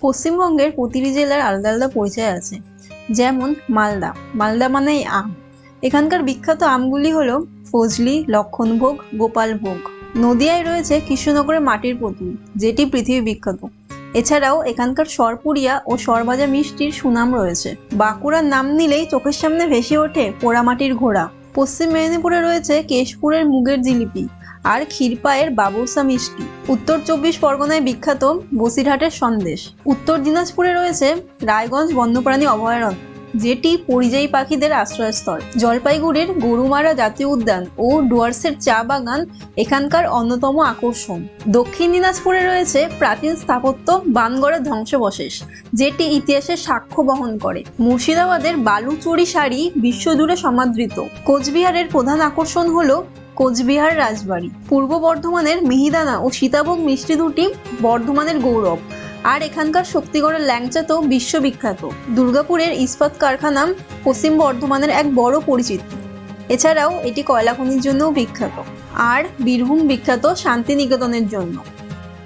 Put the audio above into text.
পশ্চিমবঙ্গের প্রতিটি জেলার আলাদা আলাদা পরিচয় আছে। যেমন মালদা, মালদা মানেই আম। এখানকার বিখ্যাত আমগুলি হলো ফজলি, লক্ষণভোগ, গোপালভোগ। নদিয়ায় রয়েছে কৃষ্ণনগরের মাটির পুতুল, যেটি পৃথিবী বিখ্যাত। এছাড়াও এখানকার সরপুরিয়া ও সরভাজা মিষ্টির সুনাম রয়েছে। বাঁকুড়ার নাম নিলেই চোখের সামনে ভেসে ওঠে পোড়ামাটির ঘোড়া। পশ্চিম মেদিনীপুরে রয়েছে কেশপুরের মুগের জিলিপি আর ক্ষীরপায়ের বাবরসা মিষ্টি। উত্তর চব্বিশ পরগনায় বিখ্যাত বসিরহাটের সন্দেশ। উত্তর দিনাজপুরে রয়েছে রায়গঞ্জ বন্যপ্রাণী অভয়ারণ্য, যেটি পরিযায়ী পাখিদের আশ্রয়স্থল। জলপাইগুড়ির গরুমারা জাতীয় উদ্যান ও ডুয়ার্সের চা বাগান এখানকার অন্যতম আকর্ষণ। দক্ষিণ দিনাজপুরে রয়েছে প্রাচীন স্থাপত্য বানগড়ের ধ্বংসাবশেষ, যেটি ইতিহাসের সাক্ষ্য বহন করে। মুর্শিদাবাদের বালুচরী শাড়ি বিশ্বজুড়ে সমাদৃত। কোচবিহারের প্রধান আকর্ষণ হলো কোচবিহার রাজবাড়ি। পূর্ব বর্ধমানের মিহিদানা ও সীতাভোগ মিষ্টি দুটি বর্ধমানের গৌরব। আর এখানকার শক্তিগড়ের ল্যাংচা তো বিশ্ববিখ্যাত। দুর্গাপুরের ইস্পাত কারখানা পশ্চিম বর্ধমানের এক বড় পরিচিতি। এছাড়াও এটি কয়লা খনির জন্যও বিখ্যাত। আর বীরভূম বিখ্যাত শান্তিনিকেতনের জন্য।